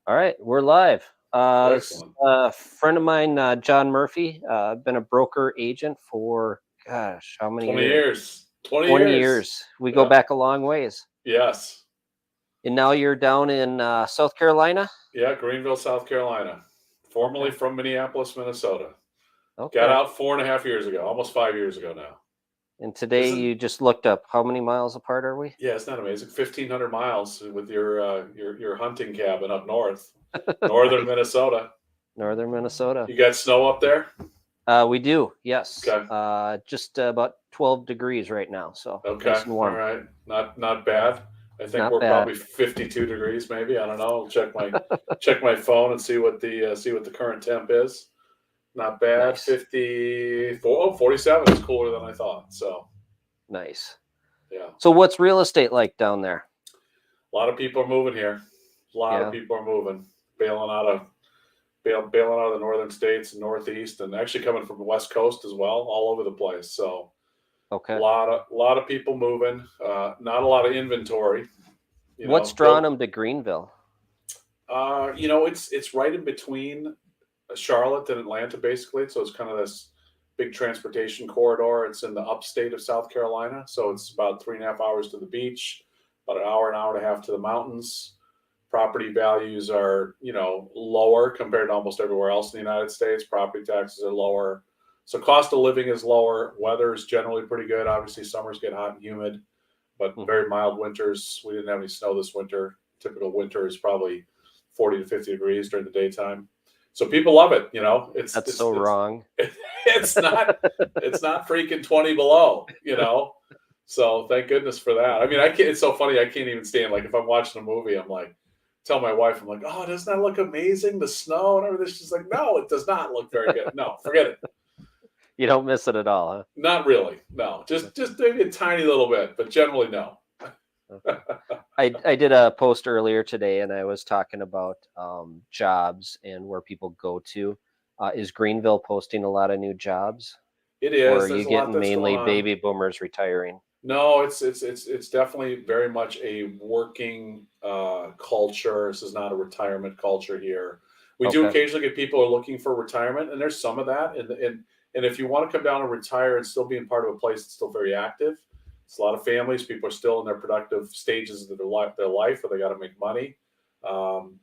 All right, we're live. This is Excellent. a friend of mine, John Murphy. Been a broker agent for, gosh, how many 20 years? years. 20 20 years. years. We go Yeah. back a long ways. Yes. And now you're down in South Carolina? Yeah, Greenville, South Carolina. Formerly Okay. from Minneapolis, Minnesota. Got Okay. out 4.5 years ago, almost 5 years ago now. And today Isn't you just looked up how many miles apart are we? yeah, it's not amazing. 1,500 miles with your hunting cabin up north, northern Nice. Minnesota. Northern Minnesota. You got snow up there? We do, yes. Okay. Just about 12 degrees right now, so Okay. nice and All warm. right. Not bad. I think Not we're bad. probably 52 degrees, maybe. I don't know. I'll check my phone and see what the current temp is. Not bad. Nice. 54, 47 is cooler than I thought. So, Nice. yeah. So what's real estate like down there? A lot of people are moving here. A lot of Yeah. people are moving, bailing out of the northern states and northeast, and actually coming from the west coast as well, all over the place. So, a Okay. lot of people moving. Not a lot of inventory. What's drawn Built. them to Greenville? It's right in between Charlotte and Atlanta, basically. So it's kind of this big transportation corridor. It's in the upstate of South Carolina, so it's about 3.5 hours to the beach, about an hour and a half to the mountains. Property values are, lower compared to almost everywhere else in the United States. Property taxes are lower, so cost of living is lower. Weather is generally pretty good. Obviously, summers get hot and humid, but Hmm. very mild winters. We didn't have any snow this winter. Typical winter is probably 40 to 50 degrees during the daytime. So people love it. It's That's it's so it's wrong. it's not freaking 20 below. So thank goodness for that. I mean, I can't. It's so funny. I can't even stand, like, if I'm watching a movie, I'm like, tell my wife, I'm like, oh, doesn't that look amazing? The snow and everything. She's like, no, it does not look very good. No, forget it. You don't miss it at all, Not really. No, just maybe a tiny little bit, but generally no. huh? Okay. I did a post earlier today, and I was talking about jobs and where people go to. Is Greenville posting a lot of new jobs, It or is. are you There's a lot getting that's going mainly on. baby boomers retiring? No, it's definitely very much a working culture. This is not a retirement culture here. We do Okay. occasionally get people who are looking for retirement, and there's some of that. And if you want to come down and retire and still being part of a place that's still very active, it's a lot of families. People are still in their productive stages of their life where they got to make money.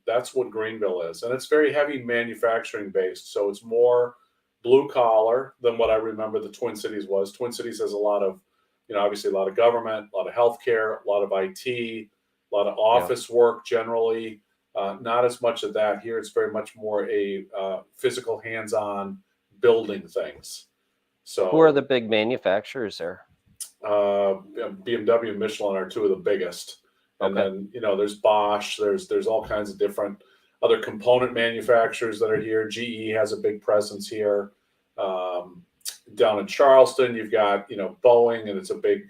That's what Greenville is, and it's very heavy manufacturing based. So it's more blue collar than what I remember the Twin Cities was. Twin Cities has a lot of, obviously a lot of government, a lot of healthcare, a lot of IT, a lot of Yeah. office work generally. Not as much of that here. It's very much more a physical, hands-on building things. Who are So the big manufacturers there? BMW and Michelin are two of the biggest, and Okay. then there's Bosch. There's all kinds of different other component manufacturers that are here. GE has a big presence here. Um, Down in Charleston, you've got Boeing, and it's a big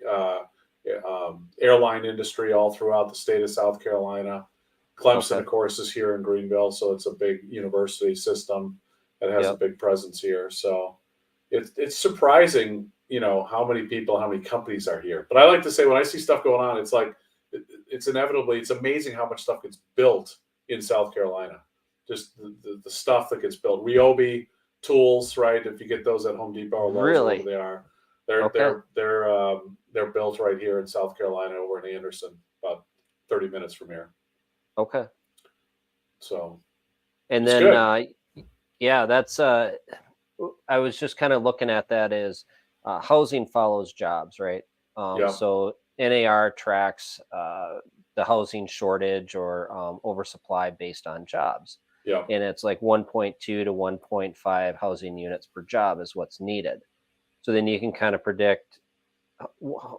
airline industry all throughout the state of South Carolina. Clemson, Okay. of course, is here in Greenville, so it's a big university system that has a Yep. big presence here. So it's surprising, how many people, how many companies are here. But I like to say, when I see stuff going on, it's like it's amazing how much stuff gets built in South Carolina. Just the stuff that gets built. Ryobi tools, right? If you get those at Home Depot or Lowe's, wherever Really? they are, they're Okay. they're they're built right here in South Carolina, over in Anderson, about 30 minutes from here. Okay. So And it's then, good. yeah, that's. I was just kind of looking at that as housing follows jobs, right? Yeah, So NAR tracks the housing shortage or oversupply based on jobs, yeah, and it's like 1.2 to 1.5 housing units per job is what's needed. So then you can kind of predict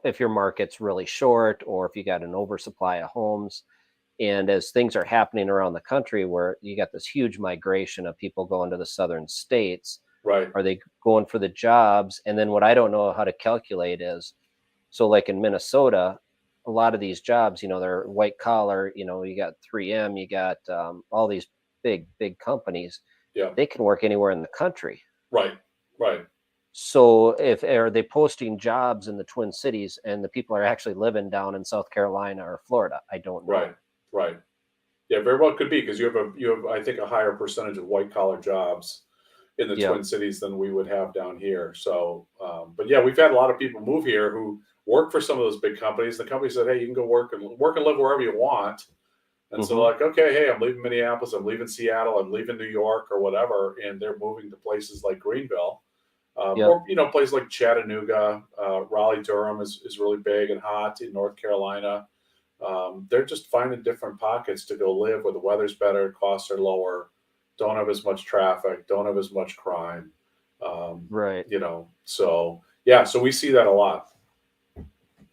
if your market's really short or if you got an oversupply of homes. And as things are happening around the country where you got this huge migration of people going to the southern states, right, are they going for the jobs? And then what I don't know how to calculate is, so like in Minnesota, a lot of these jobs, they're white collar, you got 3M, you got all these big companies. yeah, They can work anywhere in the country. right, right. So if are they posting jobs in the Twin Cities and the people are actually living down in South Carolina or Florida? I don't Right, know. right. Yeah, very well could be because you have I think a higher percentage of white collar jobs in the Yep. Twin Cities than we would have down here. So, but yeah, we've had a lot of people move here who work for some of those big companies. The company said, "Hey, you can go work and live wherever you want." And so, Hmm. like, okay, hey, I'm leaving Minneapolis, I'm leaving Seattle, I'm leaving New York or whatever, and they're moving to places like Greenville, Yep. or places like Chattanooga, Raleigh, Durham is really big and hot in North Carolina. They're just finding different pockets to go live where the weather's better, costs are lower, don't have as much traffic, don't have as much crime. Right. So yeah, so we see that a lot.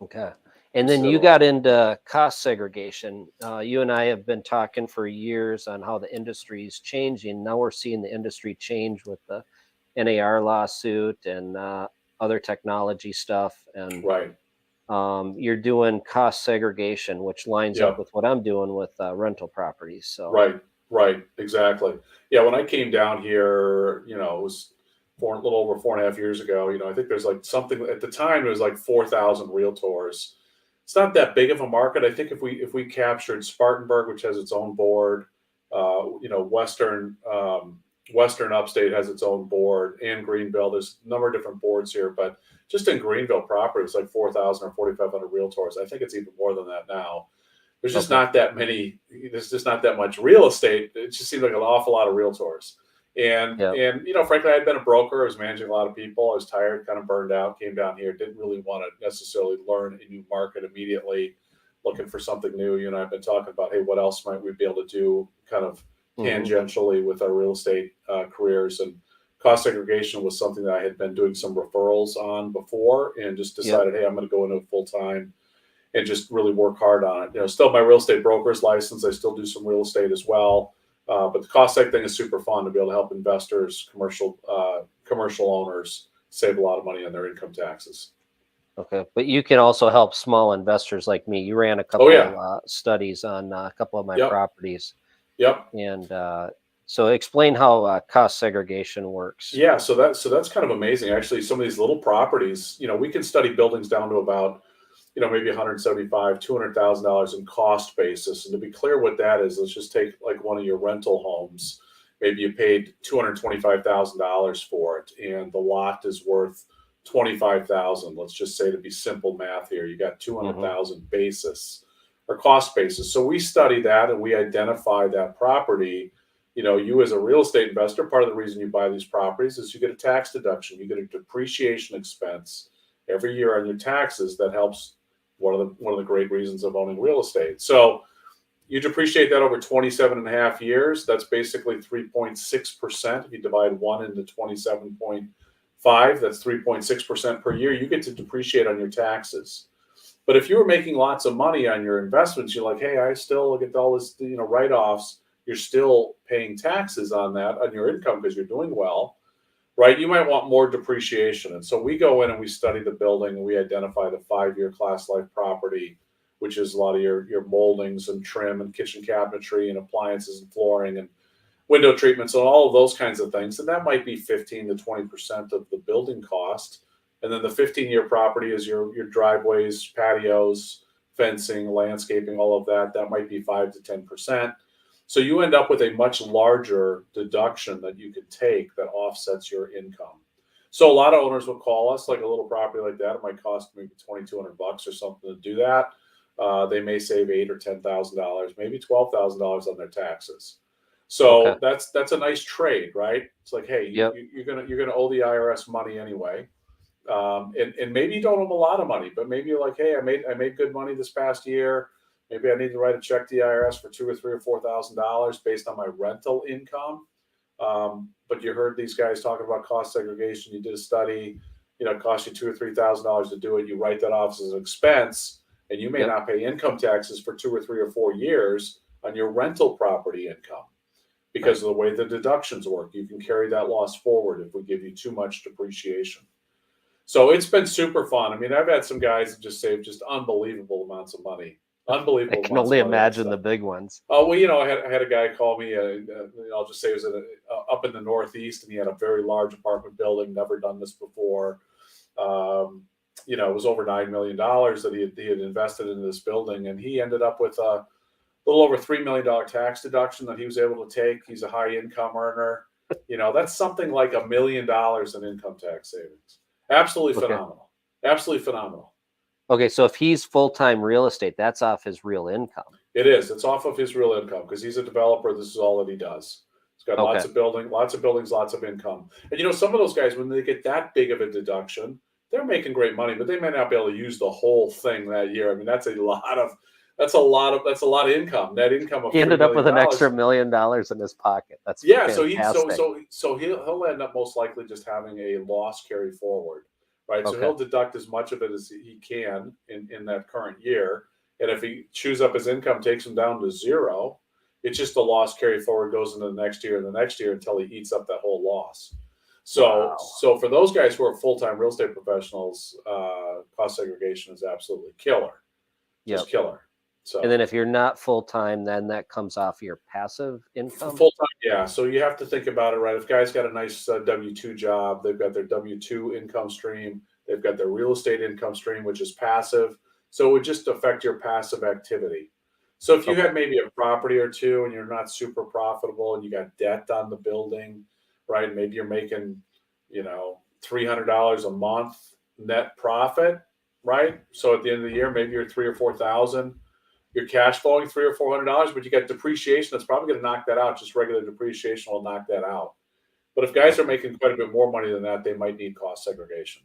Okay. We And then see that you a lot. got into cost segregation. You and I have been talking for years on how the industry is changing. Now we're seeing the industry change with the NAR lawsuit and other technology stuff. And Right. you're doing cost segregation, which lines up Yep. with what I'm doing with rental properties. So, Right, right, exactly. Yeah, when I came down here, it was a little over 4.5 years ago. I think there's like something at the time it was like 4,000 realtors. It's not that big of a market. I think if we captured Spartanburg, which has its own board, Western Upstate has its own board, and Greenville. There's a number of different boards here, but just in Greenville proper, it's like 4,000 or 4,500 realtors. I think it's even more than that now. There's just okay. not that many. There's just not that much real estate. It just seems like an awful lot of realtors. Yep. And frankly, I had been a broker. I was managing a lot of people. I was tired, kind of burned out. Came down here. Didn't really want to necessarily learn a new market immediately. Looking for something new. You and I have been talking about, hey, what else might we be able to do, kind of Hmm. tangentially with our real estate careers. And cost segregation was something that I had been doing some referrals on before, and just Yep. decided, hey, I'm going to go into full time and just really work hard on it. Still my real estate broker's license. I still do some real estate as well. But the cost seg thing is super fun to be able to help investors, commercial owners save a lot of money on their income taxes. Okay. But you can also help small investors like me. You ran a Oh yeah, couple studies on a couple of my yep, properties. yep. And so explain how cost segregation works. Yeah, so that's kind of amazing. Actually, some of these little properties, we can study buildings down to about maybe 175, $200,000 in cost basis. And to be clear what that is, let's just take like one of your rental homes. Maybe you paid $225,000 for it, and the lot is worth 25,000. Let's just say, to be simple math here, you got Hmm. 200,000 basis or cost basis. So we study that and we identify that property. You as a real estate investor, part of the reason you buy these properties is you get a tax deduction, you get a depreciation expense every year on your taxes that helps one of the great reasons of owning real estate. So you depreciate that over 27 and a half years. That's basically 3.6%. If you divide one into 27.5, that's 3.6% per year. You get to depreciate on your taxes. But if you were making lots of money on your investments, you're like, hey, I still get all this, write-offs. You're still paying taxes on that on your income because you're doing well, right? You might want more depreciation. And so we go in and we study the building and we identify the 5-year class life property, which is a lot of your moldings and trim and kitchen cabinetry and appliances and flooring and window treatments and all of those kinds of things. And that might be 15 to 20% of the building cost. And then the 15-year property is your driveways, patios, fencing, landscaping, all of that. That might be 5 to 10%. So you end up with a much larger deduction that you could take that offsets your income. So a lot of owners will call us, like a little property like that. It might cost maybe $2,200 or something to do that. They may save $8,000 or $10,000, maybe $12,000 on their taxes. Okay. So that's a nice trade, right? It's like, hey, Yep. you're gonna owe the IRS money anyway, and maybe you don't owe them a lot of money, but maybe you're like, hey, I made good money this past year. Maybe I need to write a check to the IRS for 2 or 3 or 4 thousand dollars based on my rental income. But you heard these guys talking about cost segregation. You did a study. It cost you $2 or $3,000 to do it. You write that off as an expense, and you may Yep. not pay income taxes for 2 or 3 or 4 years on your rental property income because Right. of the way the deductions work. You can carry that loss forward if we give you too much depreciation. So it's been super fun. I mean, I've had some guys that just save just unbelievable amounts of money, I unbelievable can amounts of only money on imagine the stuff. big ones. Oh well, I had a guy call me. I'll just say it was up in the Northeast, and he had a very large apartment building. Never done this before. Um, it was over $9 million that he had invested in this building, and he ended up with little over $3 million tax deduction that he was able to take. He's a high income earner. That's something like $1 million in income tax savings. Absolutely Okay. phenomenal. Absolutely phenomenal. Okay, so if he's full-time real estate, that's off his real income. It is. It's off of his real income because he's a developer. This is all that he does. He's got Okay. lots of buildings, lots of income. And some of those guys, when they get that big of a deduction, they're making great money, but they may not be able to use the whole thing that year. I mean, that's a lot of income, net income of He ended up with an extra $3 million. $1 million in his pocket. That's Yeah, fantastic. so he'll end up most likely just having a loss carry forward, right? So Okay. he'll deduct as much of it as he can in that current year, and if he chews up his income, takes him down to zero, it's just the loss carry forward goes into the next year and the next year until he eats up that whole loss. So Wow. so for those guys who are full time real estate professionals, cost segregation is absolutely killer, Yep. just killer. So And then if you're not full-time, then that comes off your passive income? full time, yeah. So you have to think about it, right? If guys got a nice W-2 job, they've got their W-2 income stream, they've got their real estate income stream, which is passive. So it would just affect your passive activity. So if you Okay. had maybe a property or two and you're not super profitable and you got debt on the building, right? Maybe you're making, $300 a month net profit, right? So at the end of the year, maybe you're 3 or 4 thousand. Your cash flowing $300 or $400, but you got depreciation that's probably going to knock that out. Just regular depreciation will knock that out. But if guys are Okay. making quite a bit more money than that, they might need cost segregation.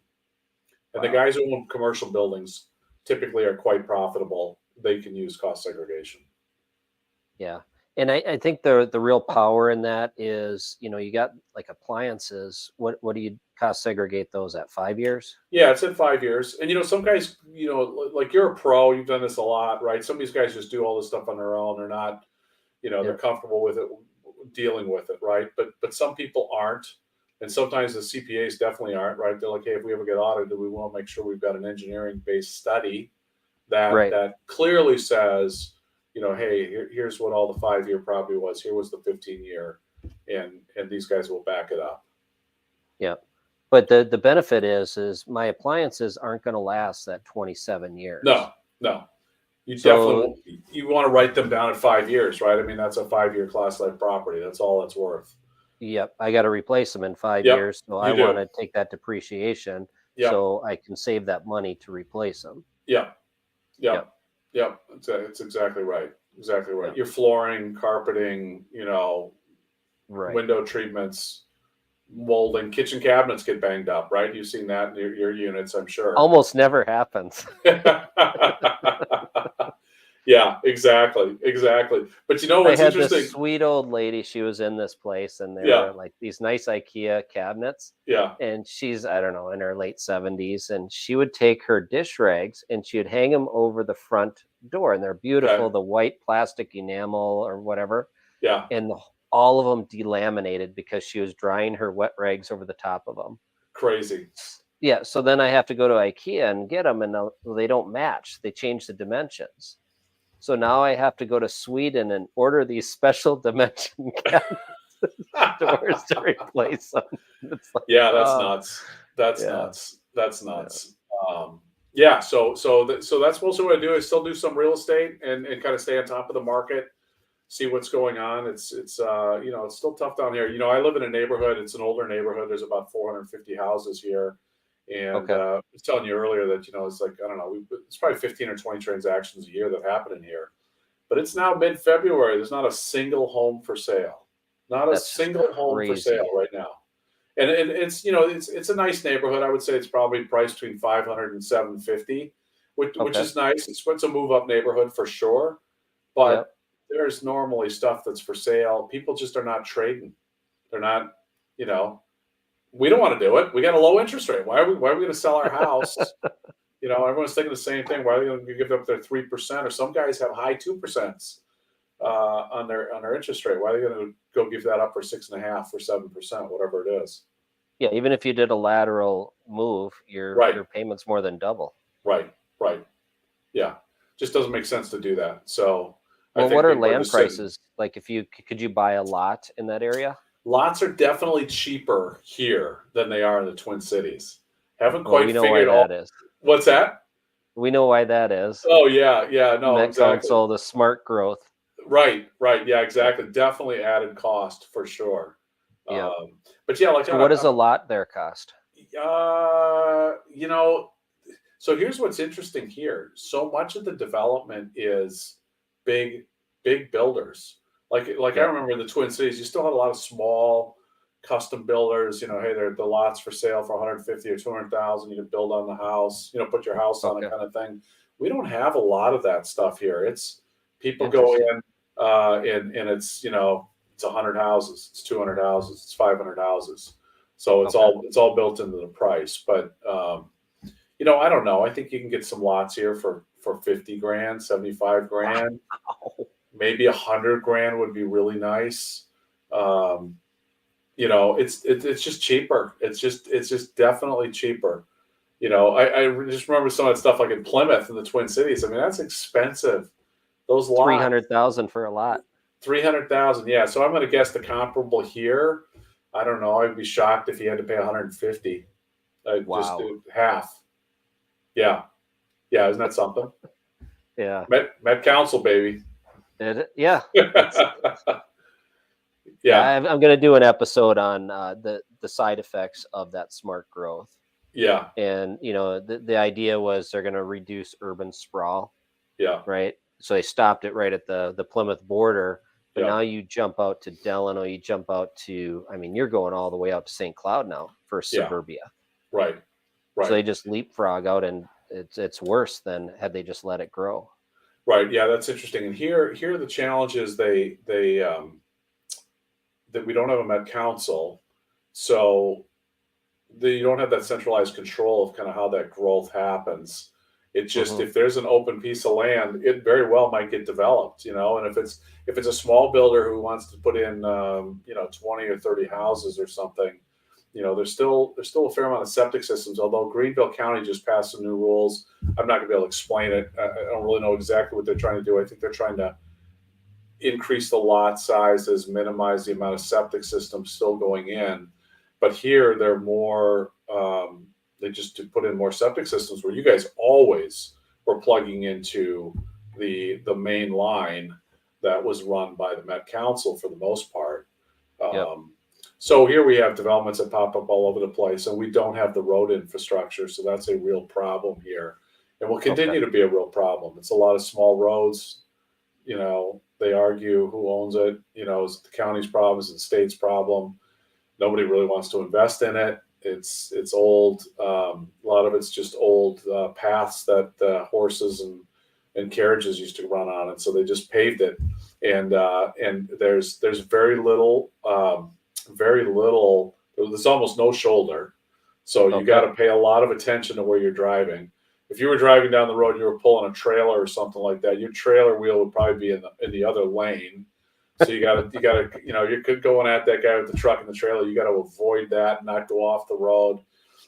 And the Wow. guys who own commercial buildings typically are quite profitable. They can use cost segregation. Yeah. And I think the real power in that is, you got like appliances. What do you cost segregate those at 5 years? Yeah, it's in 5 years. And some guys, like you're a pro, you've done this a lot, right? Some of these guys just do all this stuff on their own. They're not, they're Yep. comfortable with it, dealing with it, right? But some people aren't, and sometimes the CPAs definitely aren't, right? They're like, hey, if we ever get audited, we want to make sure we've got an engineering based study that Right. that clearly says, hey, here's what all the 5 year property was. Here was the 15 year, and these guys will back it up. Yeah. But the benefit is my appliances aren't going to last that 27 years. No, no. You So, definitely you want to write them down at 5 years, right? I mean, that's a 5 year class life property. That's all it's worth. yep, I got to replace them in five Yep, years. So I you want do. to take that depreciation Yep, so I can save that money to replace them. yep, yep, Yep. yep. It's exactly right. Exactly right. Yep. Your flooring, carpeting, Right. window treatments, molding, kitchen cabinets get banged up, right? You've seen that in your units, I'm sure. Almost never happens. Yeah, exactly, exactly. But I what's had this interesting? sweet old lady. She was in this place, and they Yeah, were like these nice IKEA cabinets. yeah. And she's, I don't know, in her late 70s. And she would take her dish rags and she would hang them over the front door. And they're Okay. beautiful, the white plastic enamel or whatever. Yeah, And all of them delaminated because she was drying her wet rags over the top of them. crazy. Yeah. So then I have to go to IKEA and get them, and they don't match. They change the dimensions. So now I have to go to Sweden and order these special dimension doors to replace them. It's like, Yeah, that's oh, nuts. That's yeah, nuts. That's yeah. nuts. Yeah, so that's mostly what I do. I still do some real estate and kind of stay on top of the market, see what's going on. It's still tough down here. I live in a neighborhood. It's an older neighborhood. There's about 450 houses here, and Okay. I was telling you earlier that it's like I don't know. It's probably 15 or 20 transactions a year that happen in here, but it's now mid-February. There's not a single home for sale. Not a That's just single home for sale crazy. right now. And it's a nice neighborhood. I would say it's probably priced between 500 and 750, which Okay. is nice. It's a move up neighborhood for sure, but Yep. there's normally stuff that's for sale. People just are not trading. They're not, you know, we don't want to do it. We got a low interest rate. Why are we going to sell our house? Everyone's thinking the same thing. Why are they going to give up their 3%? Or some guys have high 2% on their interest rate. Why are they going to go give that up for 6.5 or 7%, whatever it is? Yeah, even if you did a lateral move, your Right, your payment's more than double. right, right. Yeah, just doesn't make sense to do that. So I Well, think what are people are land just sitting. prices? Like if you could you buy a lot in that area? Lots are definitely cheaper here than they are in the Twin Cities. Haven't Well, quite we know why figured all. that is. What's that? We know why that is. Oh yeah, yeah, no, Met exactly. Council, the smart growth. Right, right. Yeah, exactly. Definitely added cost for sure. Yeah. But yeah, like So what does a lot there cost? you know, so here's what's interesting here. So much of the development is big, big builders. Like I Yep. remember in the Twin Cities, you still had a lot of small custom builders. You know, hey, they're the lots for sale for 150 or 200,000. You can build on the house. You know, put your house on it, Okay. kind of thing. We don't have a lot of that stuff here. It's people go Interesting. in, and it's it's 100 houses, it's 200 houses, it's 500 houses. So Okay. it's all built into the price, but I don't know. I think you can get some lots here for 50 grand, 75 grand, Wow. maybe 100 grand would be really nice. Um, it's just cheaper. It's just definitely cheaper. I just remember some of that stuff like in Plymouth in the Twin Cities. I mean, that's expensive. Those lots, 300,000 for a lot. 300,000. Yeah. So I'm going to guess the comparable here. I don't know. I'd be shocked if you had to pay 150. Just Wow. half. Yeah. Yeah. Isn't that something? Yeah. Met Council, baby. Yeah. It's yeah. Yeah. I'm going to do an episode on the side effects of that smart growth. Yeah. And the idea was they're going to reduce urban sprawl, Yeah. right? So they stopped it right at the Plymouth border, but Yeah. now you jump out to Delano, you jump out to, I mean, you're going all the way out to St. Cloud now for Yeah. suburbia. Right. So Right. they just leapfrog out, and it's worse than had they just let it grow. Right. Yeah. That's interesting. And here the challenge is that we don't have a Met Council, so you don't have that centralized control of kind of how that growth happens. It just, Hmm. if there's an open piece of land, it very well might get developed, and if it's a small builder who wants to put in 20 or 30 houses or something, there's still a fair amount of septic systems. Although Greenville County just passed some new rules, I'm not going to be able to explain it. I don't really know exactly what they're trying to do. I think they're trying to increase the lot sizes, minimize the amount of septic systems still going in. But here they're more, they just to put in more septic systems where you guys always were plugging into the main line that was run by the Met Council for the most part. Yep. So here we have developments that pop up all over the place, and we don't have the road infrastructure. So that's a real problem here, and will Okay. continue to be a real problem. It's a lot of small roads. They argue who owns it. Is it the county's problem? Is it the state's problem? Nobody really wants to invest in it. It's old. A lot of it's just old paths that horses and carriages used to run on, and so they just paved it. And there's very little, very little. There's almost no shoulder, so you got Okay. to pay a lot of attention to where you're driving. If you were driving down the road and you were pulling a trailer or something like that, your trailer wheel would probably be in the other lane. So you gotta you're going at that guy with the truck and the trailer. You got to avoid that, not go off the road.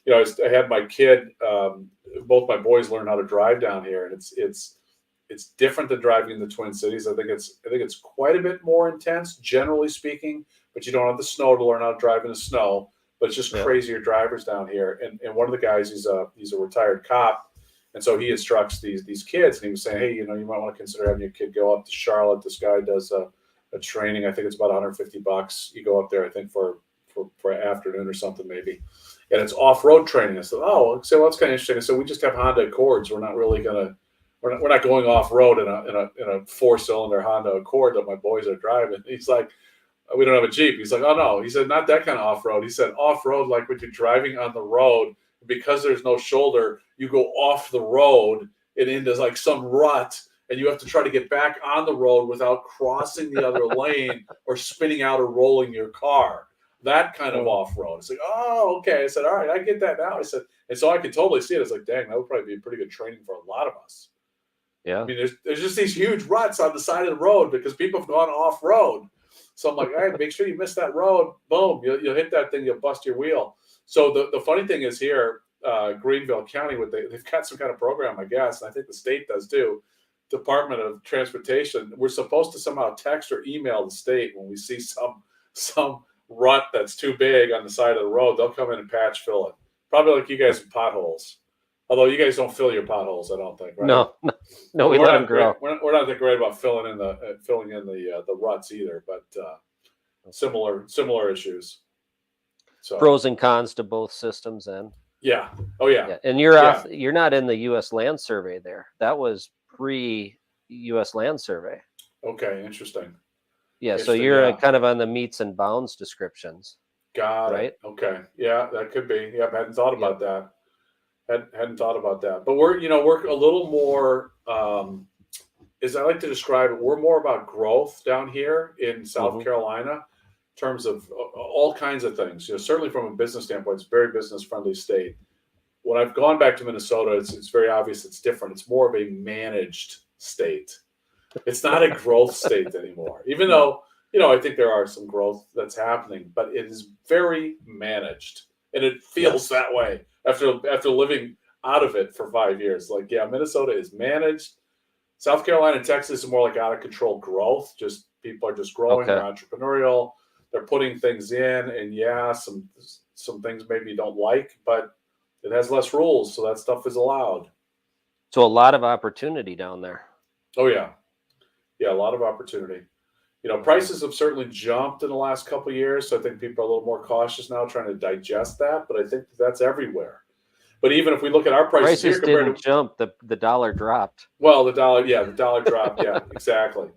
I had my kid. Both my boys learn how to drive down here, and it's different than driving in the Twin Cities. I think it's quite a bit more intense, generally speaking. But you don't have the snow to learn how to drive in the snow. But it's just Yep. crazier drivers down here. And one of the guys, he's a retired cop, and so he instructs these kids. And he was saying, hey, you might want to consider having your kid go up to Charlotte. This guy does a training. I think it's about $150. You go up there, I think for an afternoon or something maybe, and it's off road training. I said, oh, so that's kind of interesting. I said, we just have Honda Accords. We're not really gonna. We're not going off road in a 4-cylinder Honda Accord that my boys are driving. He's like, we don't have a Jeep. He's like, oh no. He said, not that kind of off road. He said, off road, like when you're driving on the road, because there's no shoulder, you go off the road and into like some rut, and you have to try to get back on the road without crossing the other lane or spinning out or rolling your car. That kind of Oh. off road. It's like, oh, okay. I said, all right, I get that now. I said, and so I could totally see it. It's like, dang, that would probably be pretty good training for a lot of us. I Yeah. mean, there's just these huge ruts on the side of the road because people have gone off road. So I'm like, all right, make sure you miss that road. Boom, you'll hit that thing, you'll bust your wheel. So the funny thing is here, Greenville County, they've got some kind of program, I guess, and I think the state does too. Department of Transportation. We're supposed to somehow text or email the state when we see some rut that's too big on the side of the road. They'll come in and patch fill it. Probably like you guys with potholes. Although you guys don't fill your potholes, I don't think, right? No, no, no, we We're let them not great. grow. We're not that great about filling in the ruts either, but Okay. similar issues. So Pros and cons to both systems then. yeah, oh yeah, Yeah, and you're yeah. off. You're not in the U.S. Land Survey there. That was pre-U.S. Land Survey. Okay, interesting, Yeah, so interesting. you're Yeah, kind of on the meets and bounds descriptions, got it. right? Okay, yeah, that could be. Yeah, I hadn't thought Yep. about that. Hadn't thought about that. But we're a little more. As I like to describe it, we're more about growth down here in South Hmm. Carolina, in terms of all kinds of things. Certainly from a business standpoint, it's a very business friendly state. When I've gone back to Minnesota, it's very obvious it's different. It's more of a managed state. It's not a growth state anymore, even No. though I think there are some growth that's happening, but it is very managed, and it feels Yes. that way after living out of it for 5 years. Like, yeah, Minnesota is managed. South Carolina and Texas is more like out of control growth. Just people are just growing. They're Okay. entrepreneurial. They're putting things in, and yeah, some things maybe you don't like, but it has less rules, so that stuff is allowed. So a lot of opportunity down there. Oh yeah, yeah, a lot of opportunity. Okay. Prices have certainly jumped in the last couple of years, so I think people are a little more cautious now, trying to digest that. But I think that's everywhere. But even if we look at our prices here Prices compared didn't to, jump. The dollar dropped. well, the dollar, yeah, the dollar dropped, yeah, exactly.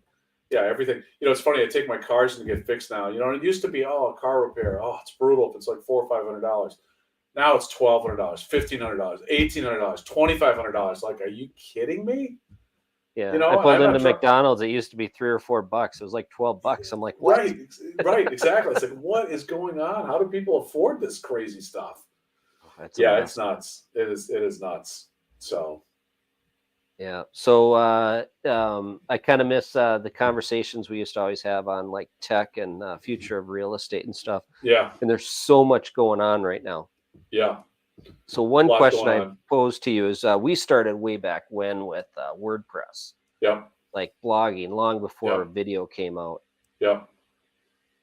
Yeah, everything. It's funny. I take my cars to get fixed now. And it used to be, oh, a car repair. Oh, it's brutal if it's like $400 or $500. Now it's $1,200, $1,500, $1,800, $2,500. Like, are you kidding me? Yeah, I And pulled I'm into not trying. McDonald's. It used to be $3 or $4. It was like $12. I'm like, what? Right, right, exactly. It's like, what is going on? How do people afford this crazy stuff? Oh, that's a Yeah, it's mess. nuts. It is nuts. So Yeah. So I kind of miss the conversations we used to always have on like tech and future of real estate and stuff. yeah, And there's so much going on right now. yeah, So a one lot question going I on. pose to you is: we started way back when with WordPress, Yep, like blogging, long before yep, video came out. yep.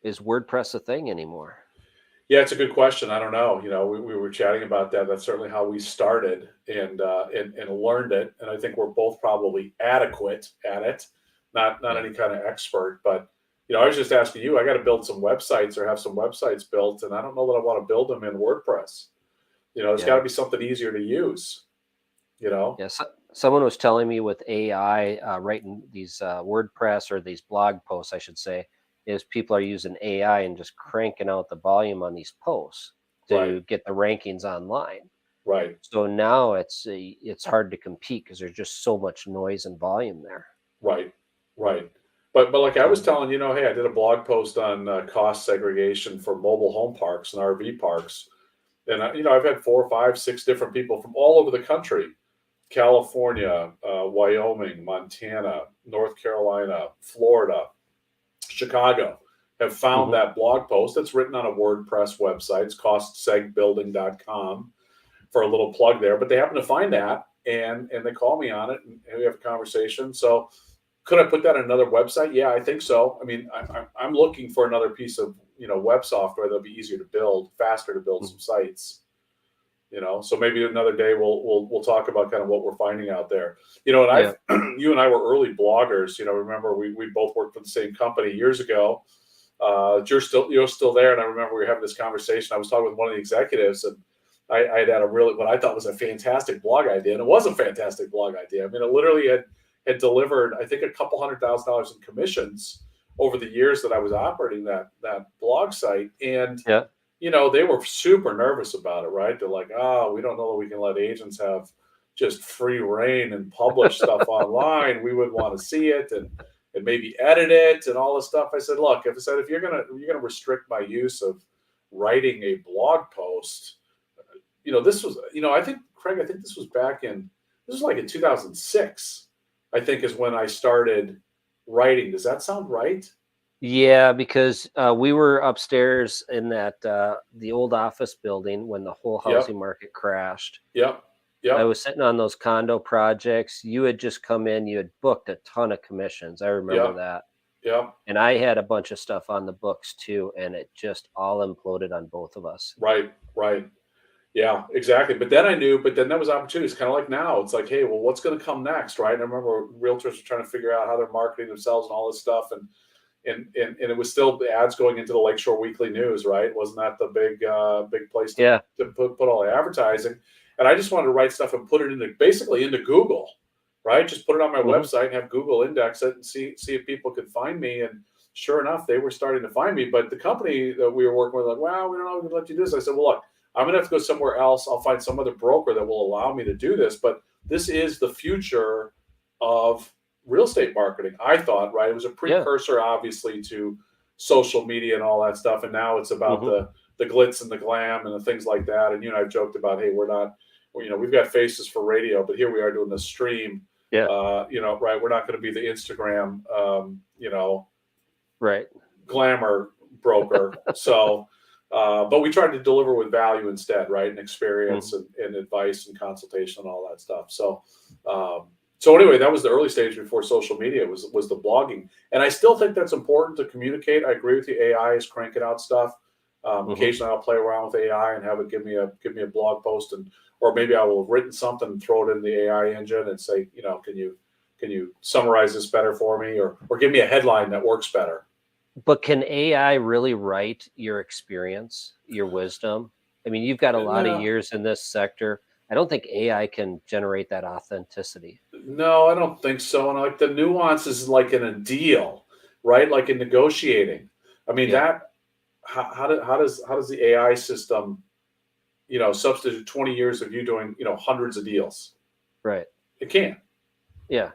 Is WordPress a thing anymore? Yeah, it's a good question. I don't know. We were chatting about that. That's certainly how we started and learned it. And I think we're both probably adequate at it, not Yeah. any kind of expert. But I was just asking you. I got to build some websites or have some websites built, and I don't know that I want to build them in WordPress. There's got Yeah. to be something easier to use. You know, Yeah. Someone was telling me with AI writing these WordPress or these blog posts, I should say, is people are using AI and just cranking out the volume on these posts right, to get the rankings online. right, So now it's hard to compete because there's just so much noise and volume there. right, right. But like I was So telling hey, I did a blog post on cost segregation for mobile home parks and RV parks. And I've had 4, 5, 6 different people from all over the country: California, Wyoming, Montana, North Carolina, Florida, Chicago, have found mhm. that blog post that's written on a WordPress website. It's costsegbuilding.com, for a little plug there. But they happen to find that, and they call me on it, and we have a conversation. So could I put that on another website? Yeah, I think so. I mean, I'm looking for another piece of web software that'll be easier to build, faster to build Mm. some sites. So maybe another day we'll talk about kind of what we're finding out there. And Yeah. I've you and I were early bloggers. Remember we both worked for the same company years ago. You're still there, and I remember we were having this conversation. I was talking with one of the executives, and I had a really, what I thought was a fantastic blog idea, and it was a fantastic blog idea. I mean, it literally had delivered, I think, a couple $100,000 in commissions over the years that I was operating that blog site. And Yeah. they were super nervous about it, right? They're like, oh, we don't know that we can let agents have just free reign and publish stuff online. We would want to see it and maybe edit it and all this stuff. I said, look, if you're gonna restrict my use of writing a blog post, this was, I think, Craig, I think this was like in 2006, I think, is when I started writing. Does that sound right? Yeah, because we were upstairs in that the old office building when the whole Yep. housing market crashed. Yep. I Yep. was sitting on those condo projects. You had just come in, you had booked a ton of commissions. I remember Yep. that. Yep. And I had a bunch of stuff on the books too, and it just all imploded on both of us. Right. Right. Yeah, exactly. But then I knew, but then that was opportunity. It's kind of like now. It's like, hey, well, what's going to come next, right? And I remember realtors were trying to figure out how they're marketing themselves and all this stuff, and it was still the ads going into the Lakeshore Weekly News, right? Wasn't that the big place Yeah. to put all the advertising? And I just wanted to write stuff and put it into basically into Google, right? Just put it on my Hmm. website and have Google index it and see if people could find me. And sure enough, they were starting to find me. But the company that we were working with, like, well, we don't know if we can let you do this. I said, well, look, I'm gonna have to go somewhere else. I'll find some other broker that will allow me to do this. But this is the future of real estate marketing. I thought, right? It was a Yeah. precursor, obviously, to social media and all that stuff. And now it's about Hmm. the glitz and the glam and the things like that. And you and I joked about, hey, we're not, we've got faces for radio, but here we are doing the stream. Yeah. Right? We're not going to be the Instagram, Right. glamour broker. So, but we tried to deliver with value instead, right? And experience Hmm. and advice and consultation and all that stuff. So anyway, that was the early stage before social media was the blogging, and I still think that's important to communicate. I agree with you. AI is cranking out stuff. Hmm. Occasionally, I'll play around with AI and have it give me a blog post, and or maybe I will have written something and throw it in the AI engine and say, can you summarize this better for me, or give me a headline that works better. But can AI really write your experience, your wisdom? I mean, you've got a lot of No, years in this sector. I don't think AI can generate that authenticity. no, I don't think so. And like the nuances, like in a deal, right? Like in negotiating. I mean, Yeah. that how does the AI system, substitute 20 years of you doing, hundreds of deals? Right. It can't. Yeah.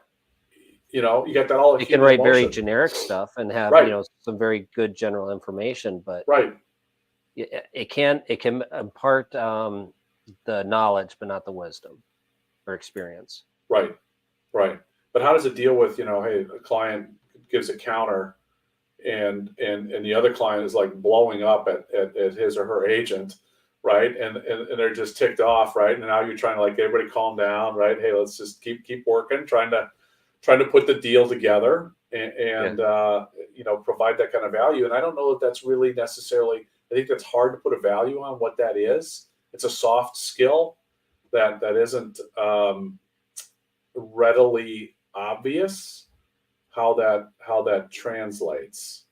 You got that all the It can human write very emotion. generic stuff and have, Right, some very good general information, but right, it can impart the knowledge, but not the wisdom or experience. right, right. But how does it deal with, hey, a client gives a counter and the other client is like blowing up at his or her agent, right? And they're just ticked off, right? And now you're trying to like get everybody calm down, right? Hey, let's just keep working, trying to put the deal together Yeah. and provide that kind of value. And I don't know if that's really necessarily. I think that's hard to put a value on what that is. It's a soft skill that isn't readily obvious how that translates.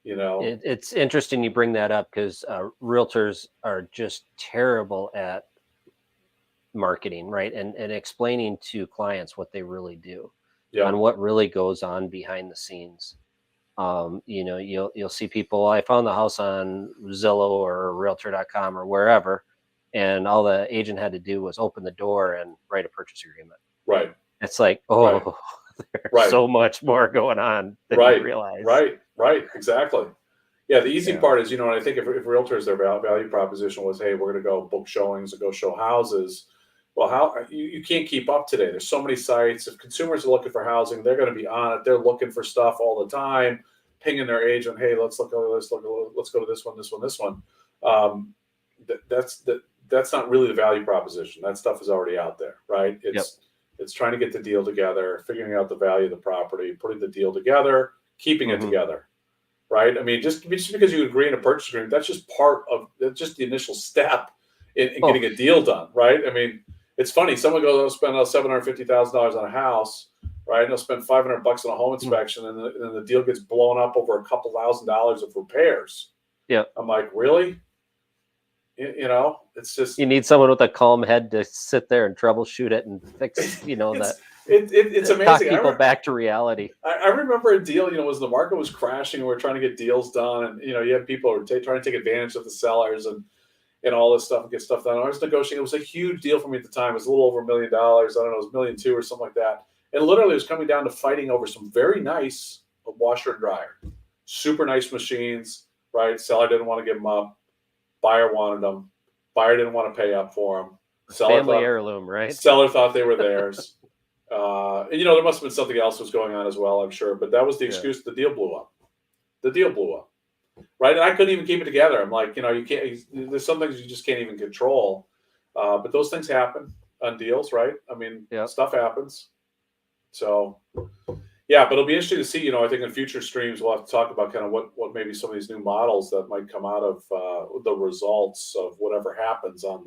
You know, It's interesting you bring that up because realtors are just terrible at marketing, right? And explaining to clients what they really do, yeah, on what really goes on behind the scenes. You'll see people, I found the house on Zillow or realtor.com or wherever, and all the agent had to do was open the door and write a purchase agreement. right, It's like, right, oh, there's right, so much more going on than you right, realize. right, exactly. Yeah, the easy Yeah. part is, and I think if realtors, their value proposition was, hey, we're going to go book showings and go show houses. Well, how you can't keep up today. There's so many sites. If consumers are looking for housing, they're going to be on it. They're looking for stuff all the time, pinging their agent, hey, let's look at this, let's go to this one, this one, this one. Um, that's not really the value proposition. That stuff is already out there, right? Yep. It's trying to get the deal together, figuring out the value of the property, putting the deal together, keeping it Hmm. together, right? I mean, just because you agree in a purchase agreement, that's just the initial step in Oh, getting a deal done, right? I mean, it's funny. Someone goes, "I'll spend $750,000 on a house," right? And they'll spend $500 on a home mm, inspection, and the deal gets blown up over a couple $1,000s of repairs. yep. I'm like, really? It's You just need someone with a calm head to sit there and troubleshoot it and fix, it's that, it's talk amazing. people back to reality. I remember a deal, was the market was crashing and we are trying to get deals done, and you had people who were trying to take advantage of the sellers and all this stuff and get stuff done. I was negotiating. It was a huge deal for me at the time. It was a little over $1 million. I don't know, it was 1.2 million or something like that. And literally, it was coming down to fighting over some very nice washer and dryer, super nice machines. Right, seller didn't want to give them up. Buyer wanted them. Buyer didn't want to pay up for them. Seller Family thought heirloom, right? seller thought they were theirs. And there must have been something else was going on as well, I'm sure. But that was the Yeah. excuse. The deal blew up. The deal blew up. Right, and I couldn't even keep it together. I'm like, you can't. There's some things you just can't even control. But those things happen on deals, right? I mean, Yep. stuff happens. So yeah, but it'll be interesting to see. I think in future streams we'll have to talk about kind of what maybe some of these new models that might come out of the results of whatever happens on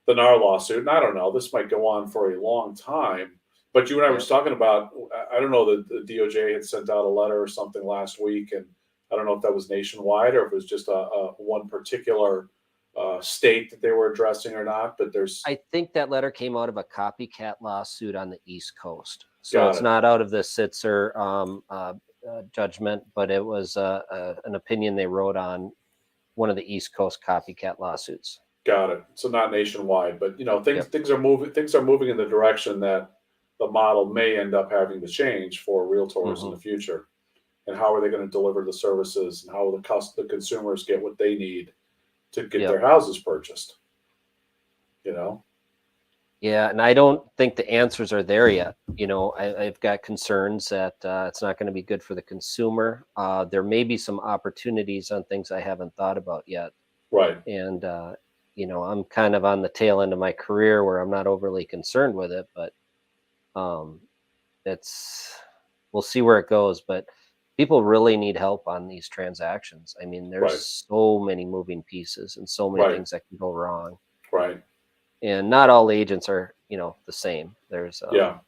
the NAR lawsuit. And I don't know, this might go on for a long time. But you and I were Yep. just talking about, I don't know, the DOJ had sent out a letter or something last week, and I don't know if that was nationwide or if it was just a one particular state that they were addressing or not. But there's I think that letter came out of a copycat lawsuit on the East Coast. So got it's it, not out of the Sitzer judgment, but it was an opinion they wrote on one of the East Coast copycat lawsuits. got it. So not nationwide, but things Yep. things are moving. Things are moving in the direction that the model may end up having to change for realtors in Hmm. the future. And how are they going to deliver the services? And how will the consumers get what they need to get their Yep. houses purchased? You know, Yeah, and I don't think the answers are there yet. I've got concerns that it's not going to be good for the consumer. There may be some opportunities on things I haven't thought about yet. right, And, I'm kind of on the tail end of my career where I'm not overly concerned with it, but um, it's, we'll see where it goes. But people really need help on these transactions. I mean, there's right, so many moving pieces and so many right, things that can go wrong. right. And not all agents are, the same. There's, Yeah,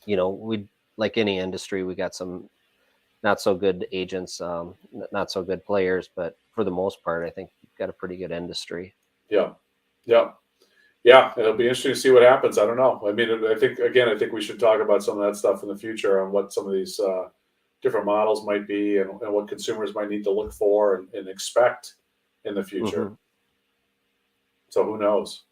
we, like any industry, we got some not so good agents, not so good players, but for the most part, I think we've got a pretty good industry. yeah, yeah. Yeah, it'll be interesting to see what happens. I don't know. I mean, I think we should talk about some of that stuff in the future on what some of these different models might be and what consumers might need to look for and expect in the future. Hmm. So who knows?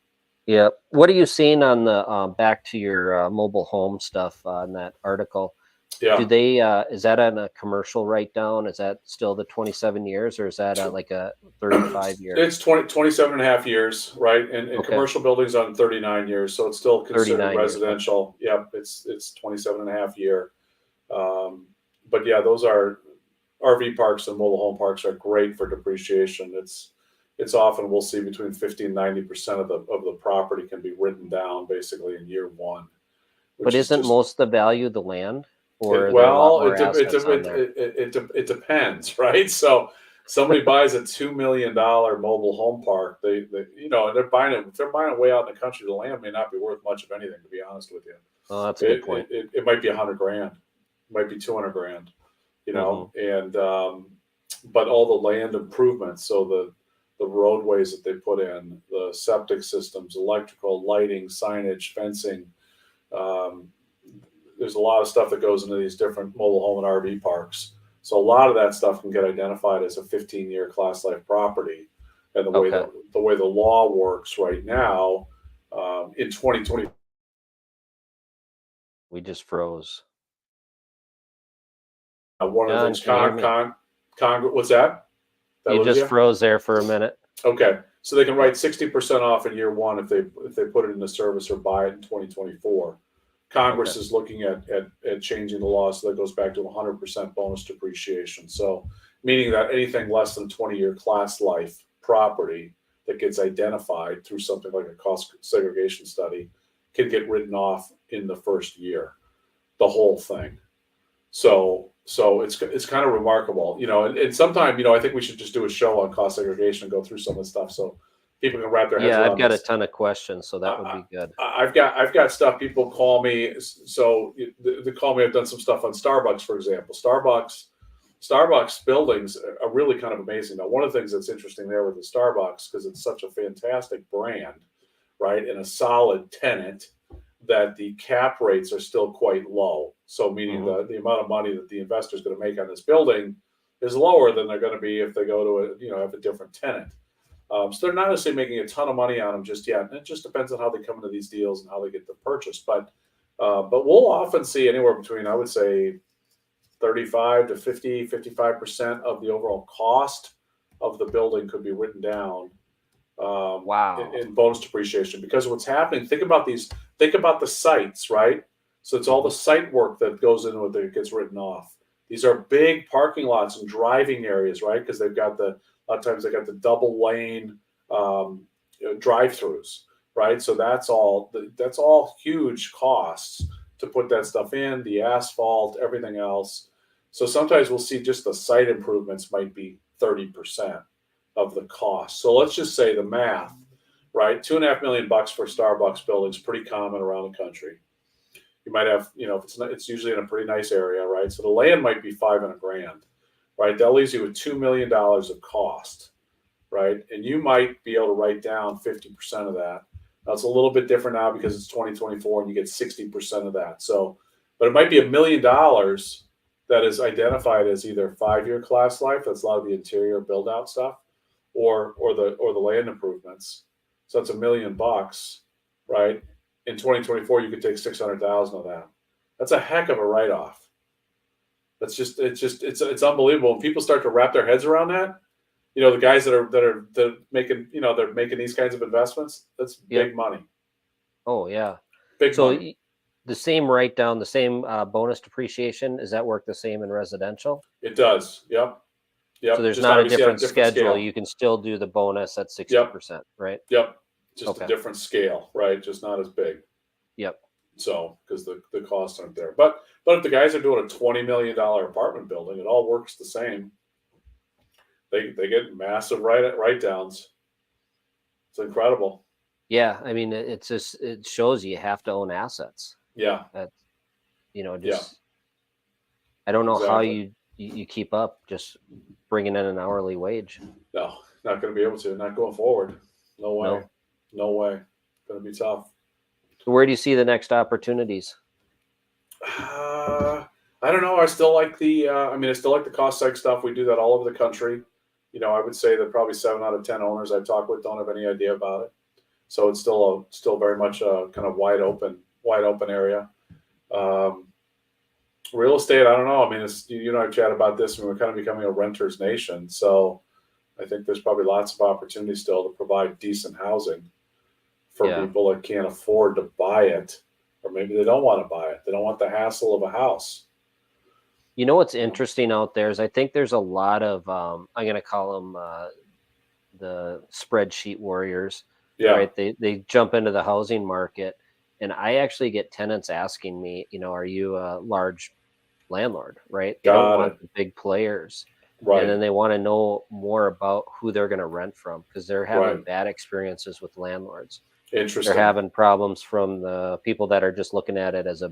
Yeah. What are you seeing on the back to your mobile home stuff in that article? Do Yeah. they is that on a commercial write down? Is that still the 27 years, or is that like a 35-year? It's 27 and a half years, right? And Okay. commercial buildings on 39 years. So it's still considered 39 years. Okay. residential. Yep. It's 27 and a half year. Um, but yeah, those are RV parks and mobile home parks are great for depreciation. It's often we'll see between 50 and 90% of the property can be written down basically in year one, But which is isn't just most the value the land, or it, are there a lot well, more assets on there? it depends, right? So somebody buys a $2 million mobile home park, and they're buying it way out in the country. The land may not be worth much of anything, to be honest with you. Oh, that's a good point. It might be 100 grand, it might be 200 grand, Hmm. and but all the land improvements, so the roadways that they put in, the septic systems, electrical, lighting, signage, fencing. Um, there's a lot of stuff that goes into these different mobile home and RV parks. So a lot of that stuff can get identified as a 15-year class life property. And Okay. the way the law works right now, in 2020, We just froze. one of the John, things can you hear me? Congress, what's that? Did I You lose just you? froze there for a minute. Okay, so they can Yeah. write 60% off in year one if they put it into service or buy it in 2024. Okay. Congress is looking at changing the law so that goes back to 100% bonus depreciation. So meaning that anything less than 20-year class life property that gets identified through something like a cost segregation study can get written off in the first year, the whole thing. So it's kind of remarkable, and sometime, I think we should just do a show on cost segregation and go through some of the stuff so people can wrap their heads Yeah, I've around got a this. ton of questions, so that would I, be good. I've got stuff. People call me, so they call me. I've done some stuff on Starbucks, for example. Starbucks buildings are really kind of amazing. Now, one of the things that's interesting there with the Starbucks, because it's such a fantastic brand, right, and a solid tenant, that the cap rates are still quite low. So meaning Hmm. the amount of money that the investor is going to make on this building is lower than they're going to be if they go to have a different tenant. So they're not necessarily making a ton of money on them just yet. And it just depends on how they come into these deals and how they get them purchased. But we'll often see anywhere between, I would say, 35 to 50, 55% of the overall cost of the building could be written down Wow. in bonus depreciation because of what's happening. Think about the sites, right? So it's all the Hmm. site work that goes into it that gets written off. These are big parking lots and driving areas, right? Because a lot of times they got the double lane drive-throughs, right? So that's all huge costs to put that stuff in, the asphalt, everything else. So sometimes we'll see just the site improvements might be 30% of the cost. So let's just say the math right? $2.5 million for Starbucks buildings, pretty common around the country. You might have, if it's usually in a pretty nice area, right? So the land might be $5 and a grand, right? That leaves you with $2 million of cost, right? And you might be able to write down 50% of that. Now it's a little bit different now because it's 2024 and you get 60% of that. So, but it might be $1 million that is identified as either 5-year class life. That's a lot of the interior build out stuff, or the land improvements. So that's $1 million, right? In 2024, you could take 600,000 of that. That's a heck of a write off. It's unbelievable. When people start to wrap their heads around that, the guys that are making, they're making these kinds of investments. That's big money. Oh yeah. Big So money. the same write down, the same bonus depreciation, does that work the same in residential? It does. Yep. So there's Just not a obviously on different schedule. scale. You can still do the bonus at 60%, right? Yep. Just Okay. a different scale, right? Just not as big. Yep. So because the costs aren't there. But if the guys are doing a $20 million apartment building, it all works the same. They get massive write downs. It's incredible. Yeah, I mean, it shows you have to own assets. Yeah. That's Yeah. I don't know how Exactly. you keep up just bringing in an hourly wage. No, not going to be able to. Not going forward. No way. No. No way. Going to be tough. So where do you see the next opportunities? I don't know. I still like I still like the cost seg stuff. We do that all over the country. I would say that probably 7 out of 10 owners I've talked with don't have any idea about it. So it's still very much a kind of wide open area. Real estate, I don't know. I mean, I've chatted about this, and we're kind of becoming a renter's nation. So I think there's probably lots of opportunity still to provide decent housing for people that can't afford to buy it, or maybe they don't want to buy it. They don't want the hassle of a house. What's interesting out there is I think there's a lot of I'm going to call them the spreadsheet warriors. Yeah. Right. They jump into the housing market, and I actually get tenants asking me, are you a large landlord? Right. They don't want the big players. Right. And then they want to know more about who they're going to rent from because they're having bad experiences with landlords. Interesting. They're having problems from the people that are just looking at it as a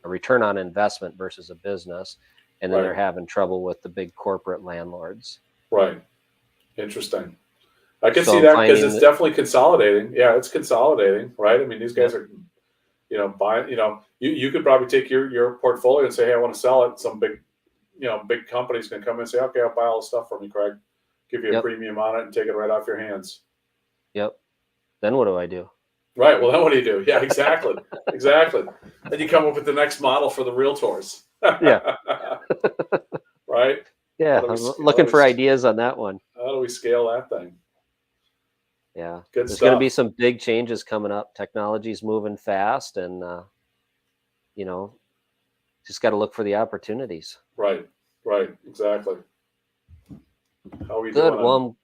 return on investment versus a business. And then they're having trouble with the big corporate landlords. Right. Interesting. I can see that because it's definitely consolidating. Yeah, it's consolidating, right? I mean, these guys are, buying, you could probably take your portfolio and say, hey, I want to sell it. Some big, big companies can come in and say, okay, I'll buy all the stuff from you, Craig. Give you a premium on it and take it right off your hands. Yep. Then what do I do? Right. Well, then what do you do? Yeah, exactly. Exactly. Then you come up with the next model for the realtors. Yeah. Right? Yeah. I'm looking for ideas on that one. How do we scale that thing? Yeah. Good There's stuff. going to be some big changes coming up. Technology's moving fast, and, just got to look for the opportunities. Right. Right. Exactly. How are we Good. doing? Well,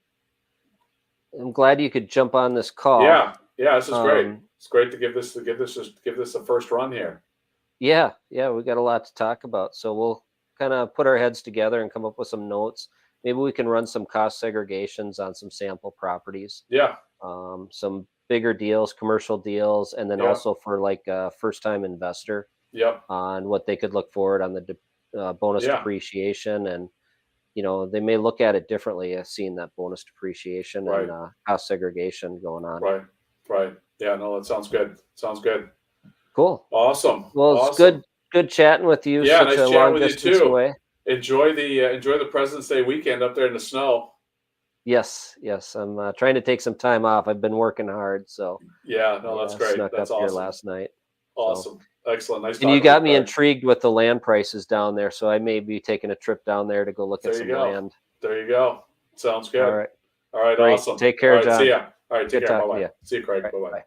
I'm glad you could jump on this call. Yeah. Yeah. This is great. It's great to give this a first run here. Yeah. Yeah. We got a lot to talk about. So we'll kind of put our heads together and come up with some notes. Maybe we can run some cost segregations on some sample properties. Yeah. Some bigger deals, commercial deals, and then also for like a first-time investor. Yep. On what they could look forward on the bonus depreciation, and they may look at it differently as seeing that bonus depreciation and cost segregation going on. Right. Right. Yeah. No, that sounds good. Sounds good. Cool. Awesome. Well, it's good chatting with you. Yeah, Such nice a chatting long with you distance too. away. Enjoy the President's Day weekend up there in the snow. Yes. I'm trying to take some time off. I've been working hard, so yeah. No, that's great. Snuck That's up awesome. here last night. Awesome. So. Excellent. Nice. And you got me intrigued with the land prices down there, so I may be taking a trip down there to go look at some land. There you go. Sounds good. All right. All right. Great. Awesome. Take care, John. See ya. All right. Take care. Bye-bye. See you, Craig. Right, Bye-bye. bye.